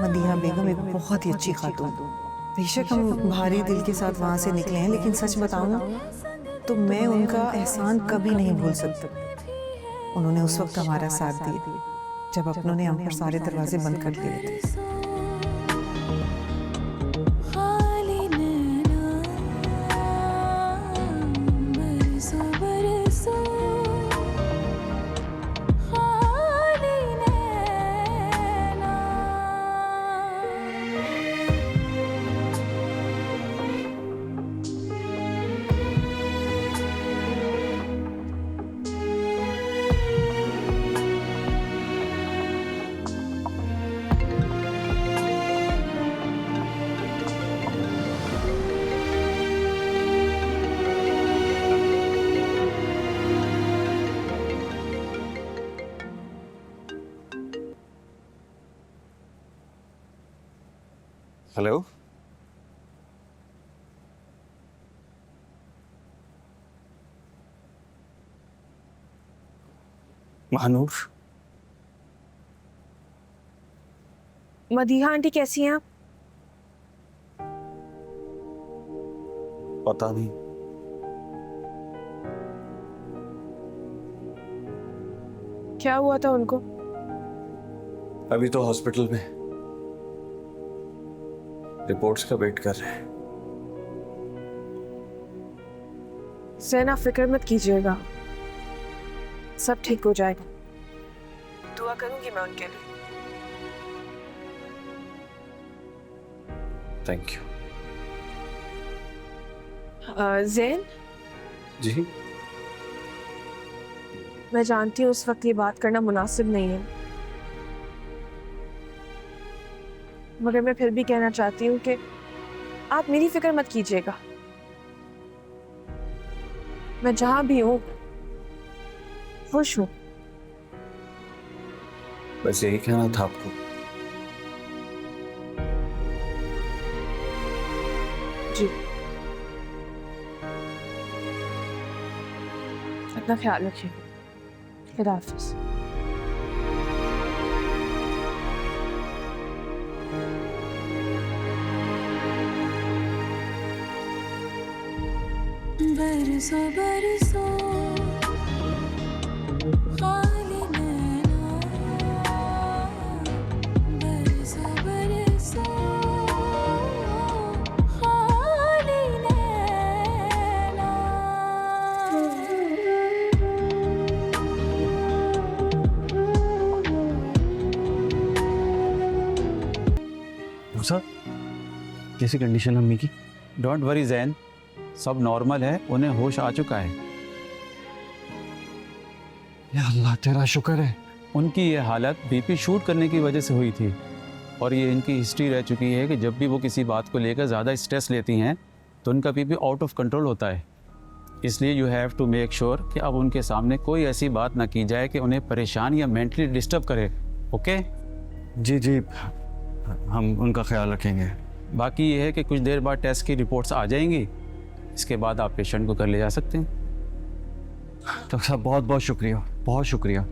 मदीहा बेगम एक बहुत ही अच्छी खातून। बेशक हम भारी दिल के साथ वहाँ से निकले हैं, लेकिन सच बताऊं ना तो मैं उनका एहसान कभी नहीं भूल सकती। उन्होंने उस वक्त हमारा साथ दिया जब अपनों ने हम पर सारे दरवाजे बंद कर दिए थे। हेलो। महानूर, मदीहा आंटी कैसी हैं आप? पता नहीं। क्या हुआ था उनको? अभी तो हॉस्पिटल में रिपोर्ट्स का वेट कर रहे हैं। ज़ैन, आप फिक्र मत कीजिएगा, सब ठीक हो जाएगा। दुआ करूंगी मैं उनके लिए। Thank you. ज़ैन, जी। मैं जानती हूँ उस वक्त ये बात करना मुनासिब नहीं है, मगर मैं फिर भी कहना चाहती हूँ कि आप मेरी फिक्र मत कीजिएगा। मैं जहां भी हूँ खुश हूँ। बस यही कहना था आपको। जी, अपना ख्याल रखिए। खुदा हाफिज़। बरसों बरसों खाली नैना, बरसों बरसों खाली नैना। सर, कैसी कंडीशन अम्मी की? डोंट वरी जैन, सब नॉर्मल है, उन्हें होश आ चुका है। या अल्लाह तेरा शुक्र है। उनकी ये हालत बीपी शूट करने की वजह से हुई थी और ये इनकी हिस्ट्री रह चुकी है कि जब भी वो किसी बात को लेकर ज़्यादा स्ट्रेस लेती हैं तो उनका बीपी आउट ऑफ कंट्रोल होता है। इसलिए you have to make sure कि अब उनके सामने कोई ऐसी बात ना की जाए कि उन्हें परेशान या मेंटली डिस्टर्ब करे। ओके? जी जी, हम उनका ख्याल रखेंगे। बाकी ये है कि कुछ देर बाद टेस्ट की रिपोर्ट्स आ जाएंगी, इसके बाद आप पेशेंट को घर ले जा सकते हैं। डॉक्टर साहब बहुत बहुत शुक्रिया, बहुत शुक्रिया।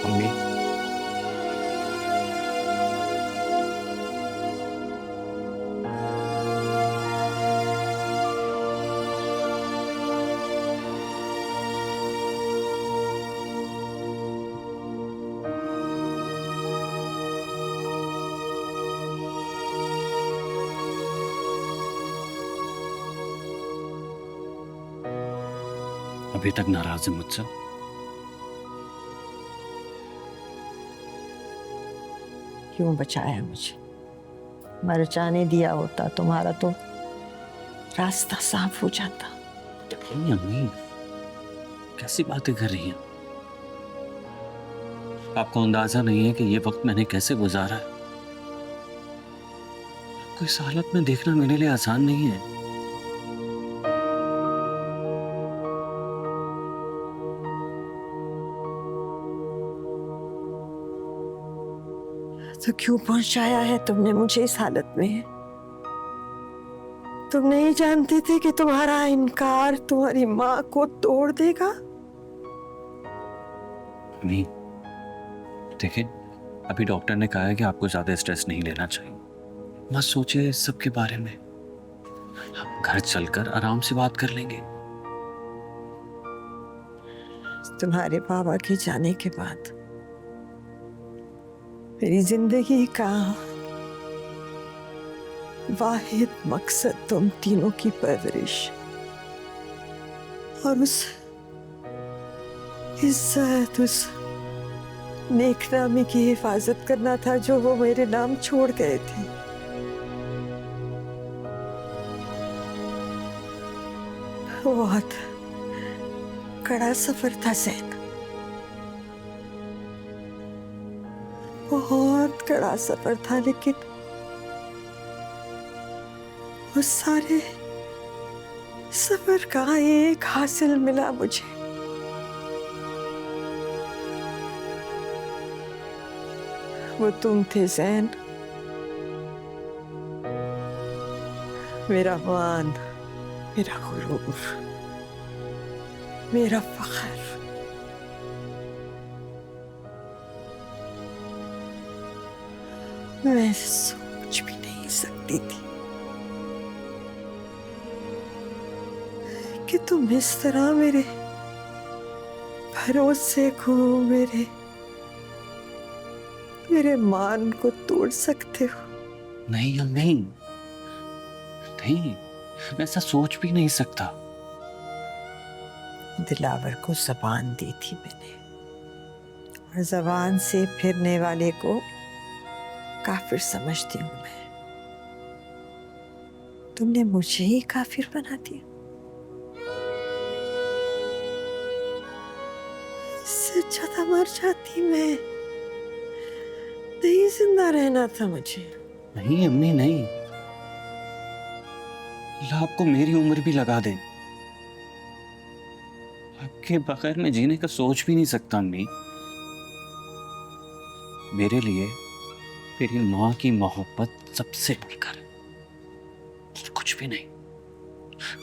मम्मी, अभी तक नाराज है मुझसे? क्यों बचाया मुझे? मर जाने दिया होता तुम्हारा तो रास्ता साफ हो जाता। नहीं अम्मी, कैसी बातें कर रही हैं? आपको अंदाजा नहीं है कि ये वक्त मैंने कैसे गुजारा है। आपको इस हालत में देखना मेरे लिए आसान नहीं है। तो क्यों पहुंचाया है तुमने मुझे इस हालत में? तुम नहीं जानती थी कि तुम्हारा इनकार तुम्हारी माँ को तोड़ देगा? नहीं, देखिए, अभी डॉक्टर ने कहा है कि आपको ज्यादा स्ट्रेस नहीं लेना चाहिए। मत सोचिए इस सब के बारे में। हम घर चलकर आराम से बात कर लेंगे। तुम्हारे बाबा के जाने के बाद मेरी जिंदगी का वाहिद मकसद तुम तीनों की परवरिश और उस इज्जत, उस नेकनामी की हिफाजत करना था जो वो मेरे नाम छोड़ गए थे। बहुत कड़ा सफर था सैन, बहुत कड़ा सफर था, लेकिन उस सारे सफर का एक हासिल मिला मुझे। वो तुम थे जैन, मेरा मान, मेरा गुरूर, मेरा फख्र। मैं सोच भी नहीं सकती थी कि तुम इस तरह मेरे भरोसे को, मेरे मान को तोड़ सकते हो। नहीं अम्मी, नहीं, मैं ऐसा सोच भी नहीं सकता। दिलावर को ज़बान दी थी मैंने, और ज़बान से फिरने वाले को काफिर समझती हूँ मैं। तुमने मुझे ही काफिर बना दिया। इससे ज्यादा मर जाती मैं, नहीं जिंदा रहना था मुझे। नहीं अम्मी, नहीं, अल्लाह आपको मेरी उम्र भी लगा दे। आपके बगैर मैं जीने का सोच भी नहीं सकता अम्मी। मेरे लिए मेरी माँ की मोहब्बत सबसे बढ़कर कुछ भी नहीं,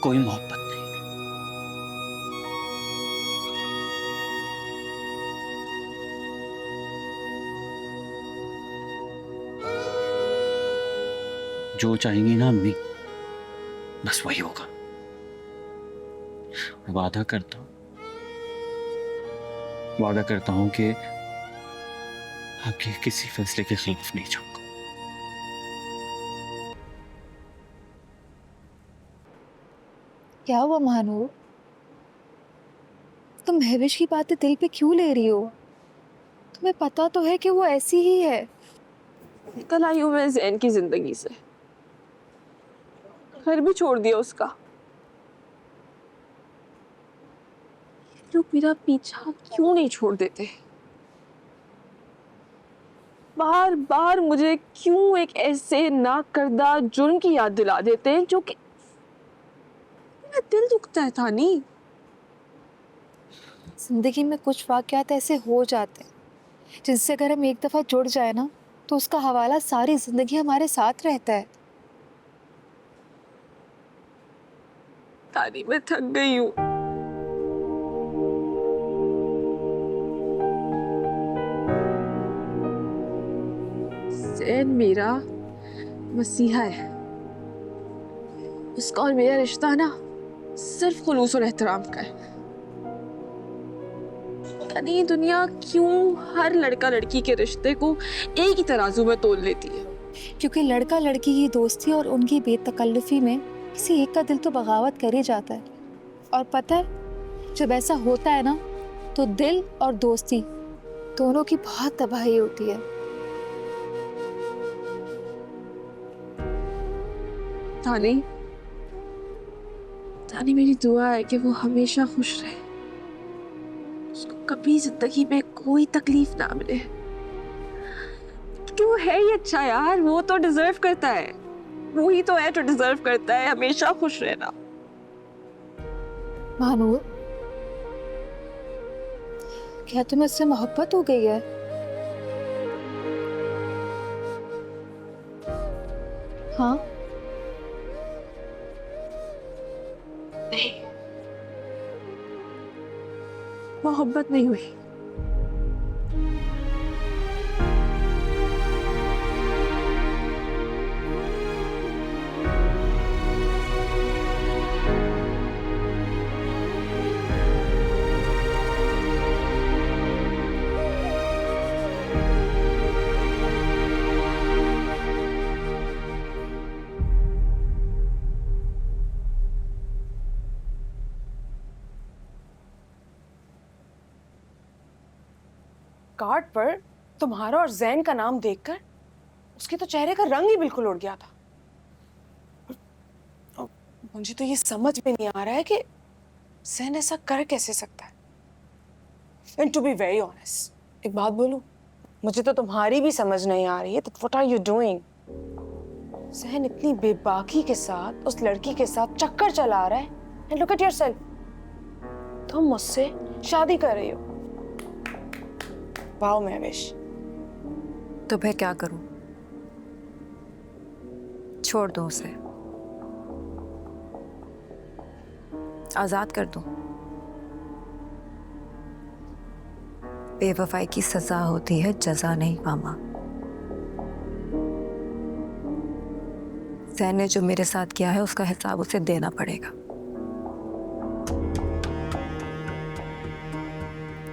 कोई मोहब्बत नहीं। जो चाहेंगी ना अम्मी, बस वही होगा। मैं वादा करता हूं कि आपके किसी फैसले के खिलाफ नहीं जाऊंगा। क्या हुआ महानूर? तुम महविश की बातें दिल पे क्यों ले रही हो? तुम्हें पता तो है कि वो ऐसी ही है। कल आई हूँ मैं जैन की जिंदगी से, घर भी छोड़ दिया उसका। लोग मेरा पीछा क्यों नहीं छोड़ देते? बार बार मुझे क्यों एक ऐसे नाकर्दा जुर्म की याद दिला देते हैं जो कि मेरा दिल दुखता है तानी। जिंदगी में कुछ वाक़यात ऐसे हो जाते हैं जिनसे अगर हम एक दफ़ा जुड़ जाए ना तो उसका हवाला सारी ज़िंदगी हमारे साथ रहता है। तानी मैं थक गई हूँ। जैन मेरा मसीहा है। उसका और मेरा रिश्ता ना सिर्फ खुलूस और एहतराम का है। पता नहीं दुनिया क्यों हर लड़का लड़की के रिश्ते को एक ही तराजू में तोल लेती है। क्योंकि लड़का लड़की की दोस्ती और उनकी बेतकल्लुफ़ी में किसी एक का दिल तो बगावत कर ही जाता है। और पता है जब ऐसा होता है ना तो दिल और दोस्ती दोनों की बहुत तबाही होती है। तानी मेरी दुआ है कि वो हमेशा खुश रहे, उसको कभी जिंदगी में कोई तकलीफ ना मिले। क्यों है ये अच्छा यार, वो तो डिजर्व करता है, वो ही तो है जो डिजर्व करता है हमेशा खुश रहना। महानूर, क्या तुम्हें इससे मोहब्बत हो गई है? हाँ? नहीं, मोहब्बत नहीं हुई। कार्ड पर तुम्हारा और जैन का नाम देखकर उसके तो चेहरे का रंग ही बिल्कुल उड़ गया था। और मुझे तो ये समझ में नहीं आ रहा है कि जैन ऐसा कर कैसे सकता है। And to be very honest, एक बात बोलूं, मुझे तो तुम्हारी भी समझ नहीं आ रही है। तो what are you doing? Jain इतनी बेबाकी के साथ उस लड़की के साथ चक्कर चला रहा है, एंड लुक एट योरसेल्फ, तुम मुझसे शादी कर रही हो। वाओ महवेश। तो मैं क्या करूं? छोड़ दो उसे, आजाद कर दो। बेवफाई की सजा होती है, जजा नहीं मामा। जैन ने जो मेरे साथ किया है उसका हिसाब उसे देना पड़ेगा।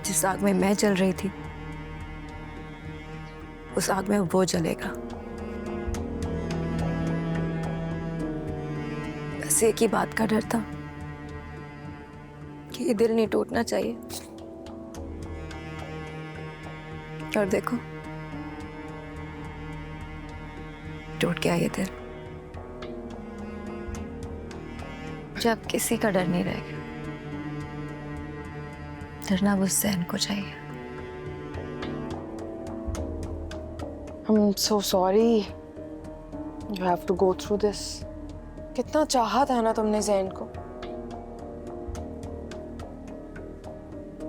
जिस आग में मैं जल रही थी उस आग में वो जलेगा। बस एक ही बात का डर था कि ये दिल नहीं टूटना चाहिए, और देखो टूट गया ये दिल। जब किसी का डर नहीं रहेगा, डरना वो जैन को चाहिए। I'm so sorry you have to go through this. कितना चाहा था ना तुमने जैन को,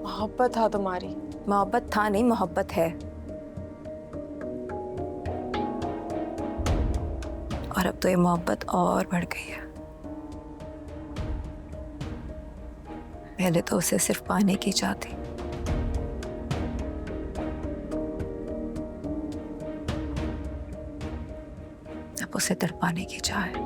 मोहब्बत था तुम्हारी। मोहब्बत था नहीं, मोहब्बत है। और अब तो ये मोहब्बत और बढ़ गई है। पहले तो उसे सिर्फ पाने की चाह थी, अब उसे तड़पाने की चाह है।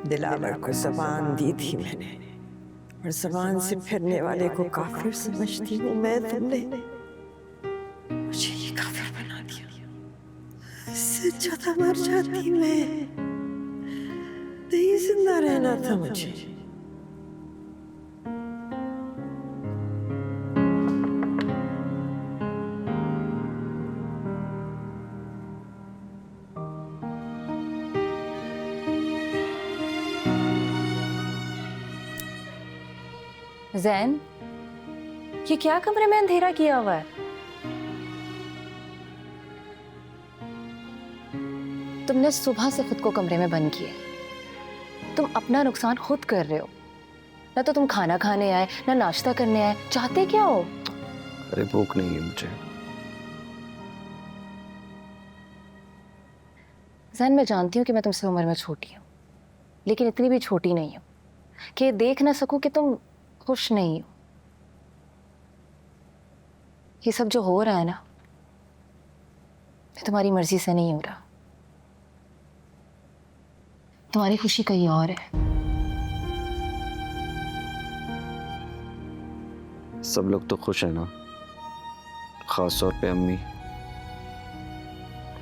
दिलावर को जबान दी थी मैंने, और जबान से फिरने वाले को काफिर समझती हूँ मैं। तुमने मुझे ये काफिर बना दिया। इससे ज्यादा मर जाती मैं, नहीं जिंदा रहना था मुझे। जैन, ये क्या कमरे में अंधेरा किया हुआ है? तुमने सुबह से खुद को कमरे में बंद किया। तुम अपना नुकसान खुद कर रहे हो। ना तो तुम खाना खाने आए, ना नाश्ता करने आए। चाहते क्या हो? अरे भूख नहीं है मुझे। जैन, मैं जानती हूँ कि मैं तुमसे उम्र में छोटी हूँ, लेकिन इतनी भी छोटी नहीं हूँ कि देख ना सकूं कि तुम खुश नहीं हो। ये सब जो हो रहा है ना, मैं तुम्हारी मर्जी से नहीं हो रहा। तुम्हारी खुशी कहीं और है। सब लोग तो खुश है ना, खास तौर पे अम्मी।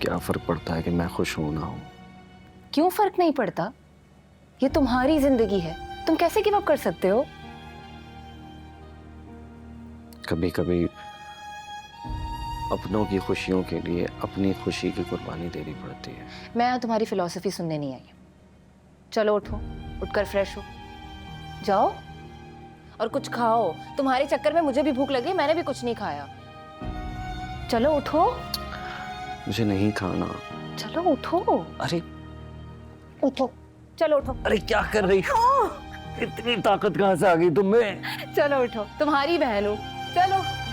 क्या फर्क पड़ता है कि मैं खुश हूं ना हूं? क्यों फर्क नहीं पड़ता? ये तुम्हारी जिंदगी है, तुम कैसे गिव अप कर सकते हो? कभी कभी अपनों की खुशियों के लिए अपनी खुशी की कुर्बानी देनी पड़ती है। मैं यहाँ तुम्हारी फिलॉसफी सुनने नहीं आई। चलो उठो, उठकर फ्रेश हो जाओ और कुछ खाओ। तुम्हारे चक्कर में मुझे भी भूख लगी, मैंने भी कुछ नहीं खाया। चलो उठो। मुझे नहीं खाना। चलो उठो। अरे उठो, चलो उठो। अरे क्या कर रही हो? इतनी ताकत कहाँ से आ गई तुम में? चलो उठो, तुम्हारी बहन हूँ। चलो।